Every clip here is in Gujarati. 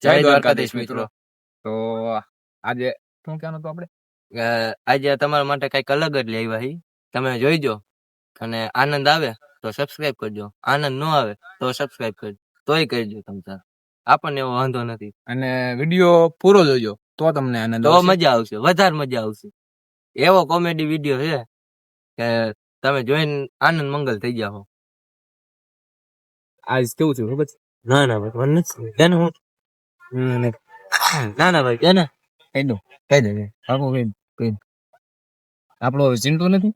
જય દ્વારકાધીશ મિત્રો. તો આજે શું કહેવાનું હતું આપણે? આજે તમારા માટે કઈક અલગ જ લઈ આવ્યા હી. તમે જોઈજો અને આનંદ આવે તો સબસ્ક્રાઇબ કરજો, આનંદ ન આવે તો સબસ્ક્રાઇબ કરજો, તોય કરજો તમ તાર, આપણને એવો વાંધો નથી. અને વિડીયો પૂરો જોજો તો તમને આનંદ તો આવશે. મજા આવશે, વધારે મજા આવશે. એવો કોમેડી વિડીયો છે કે તમે જોઈને આનંદ મંગલ થઈ જાઓ. આજ કેવું છે ખબર છે? ના ના ભાઈ મને નથી કેને હું ના ના ભાઈ કેને કહી દો આપણો ચિંટુ નથી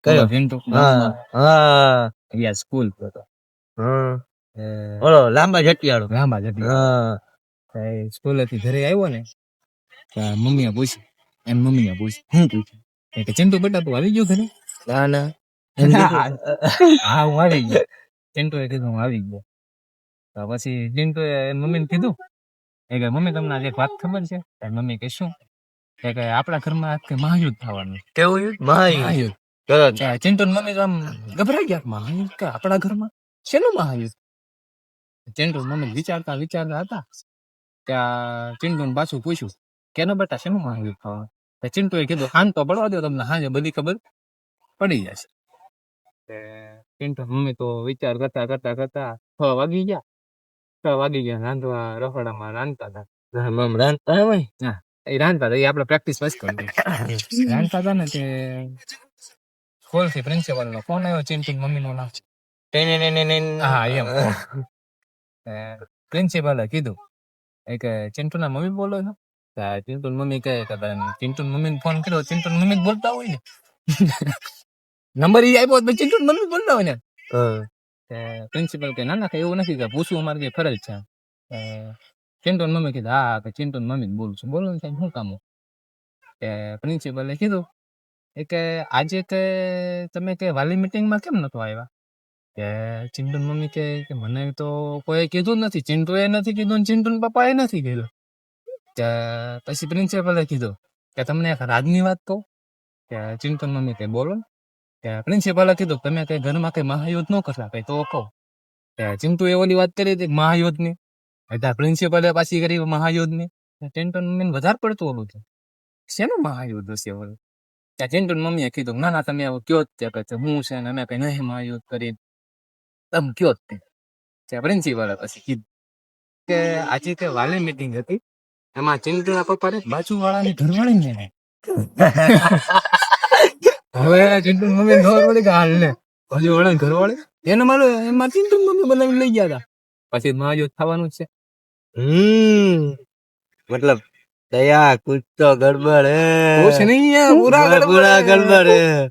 કયો ચિંટુ? હા હા યાર સ્કૂલ હતો. હા ઓલો લાંબા જટિયાળો. લાંબા જતી હા સ્કૂલેથી ઘરે આવ્યો ને ત્યાં મમ્મીએ પૂછ્યું, એમ મમ્મીએ પૂછ્યું, શું પૂછ્યું? કે ચિંટુ બેટા તું આવી ગયો ઘરે? ના ના હા હું આવી ગયો. ચિંટુએ કીધું હું આવી ગયો. તો પછી ચિંટુએ મમ્મીને કીધું કે મમ્મી તમને આજે એક વાત ખબર છે? મમ્મી કે શું? કે આપણા ઘરમાં આજ મહાયુદ્ધ થવાનું. કેવું મહાયુદ્ધ? ચિંટુ મમ્મી તો આમ ગભરાઈ ગયા, મહાયુદ્ધ કે આપણા ઘરમાં? શેનું મહાયુદ્ધ? ચિંટુ મમ્મી વિચારતા હતા ત્યાં ચિંટુને પાછું પૂછ્યું કેનો બેટા શેનું મહાયુદ્ધ થવાનું? ચિંટુએ કીધું હાન તો પડવા દો, તમને હાજે બધી ખબર પડી જશે. ચિંટુ મમ્મી તો વિચાર કરતા 6 વાગી ગયા. 6 વાગી ગયા, રાંધવા રસોડામાં રાંધતા હતા. રાંધતા હોય એ રાંધતા હતા, એ આપણે પ્રેક્ટિસ બસ કરી રાંધતા હતા ને તે સ્કૂલથી પ્રિન્સિપલ નો ફોન આવ્યો. ચિંટુ મમ્મીનો નામ હા એમ. પ્રિન્સિપલે કીધું કે ચિંટુના મમ્મી બોલો છો? ચિંટુ મમ્મી કહે કે ચિંટુ મમ્મીને ફોન કર્યો, ચિંટુ મમ્મી બોલતા હોય ને નંબર ઈ આપ્યો તો ચિંટુ મમ્મી બોલતા હોય ને. પ્રિન્સિપલ કે ના એવું નથી, કે પૂછવું અમારે કઈ ફરજ છે. ચિંટુ મમ્મી કીધું હા કે ચિંટુ મમ્મી બોલું છું. બોલો ને સાહેબ શું કામ? પ્રિન્સિપલે કીધું કે આજે કે તમે કે વાલી મીટિંગમાં કેમ નતો આવ્યા? કે ચિંટુ મમ્મી કે મને તો કોઈ કીધું જ નથી, ચિંટુએ નથી કીધું, ચિંટુ પપ્પાએ નથી કીધું. પછી પ્રિન્સિપલે કીધું કે તમને એક રાજની વાત કહું? કે ચિંટુ મમ્મી કે બોલો. કે પ્રિન્સિપલે કીધું તમે કઈ ઘરમાં કઈ મહાયુદ્ધ ન કરતા કઈ તો કહો. ચિંટુએ ઓલી વાત કરી હતી મહાયુદ્ધની, પ્રિન્સિપલે પાછી કરી મહાયુદ્ધની. ચિંટુ મમ્મીને વધારે પડતું ઓલું છે, શેનું મહાયુદ્ધ હશે ઓલું? ત્યાં ચિંટુ મમ્મીએ કીધું ના તમે કયો જ કે હું છે ને અમે કઈ નહીં મહાયુદ્ધ કરી, તમે કયો જ તે. પ્રિન્સિપલે પછી કીધું કે આજે કે વાલી મીટિંગ હતી, એમાં ચિંટુના પપ્પા બાજુ વાળાની ઘરવાળી ને હવે ચિંટુ મમ્મી ખબર પડી કે હાલ ને બાજુ વાળાની ઘરવાળી એને મારો એમાં ચિંટુ મમ્મી બનાવી લઈ ગયા હતા. પછી મહાયુદ્ધ થવાનું છે. मतलब दया कुछ तो गड़बड़ है, कुछ नहीं है, पूरा पूरा गड़बड़ है।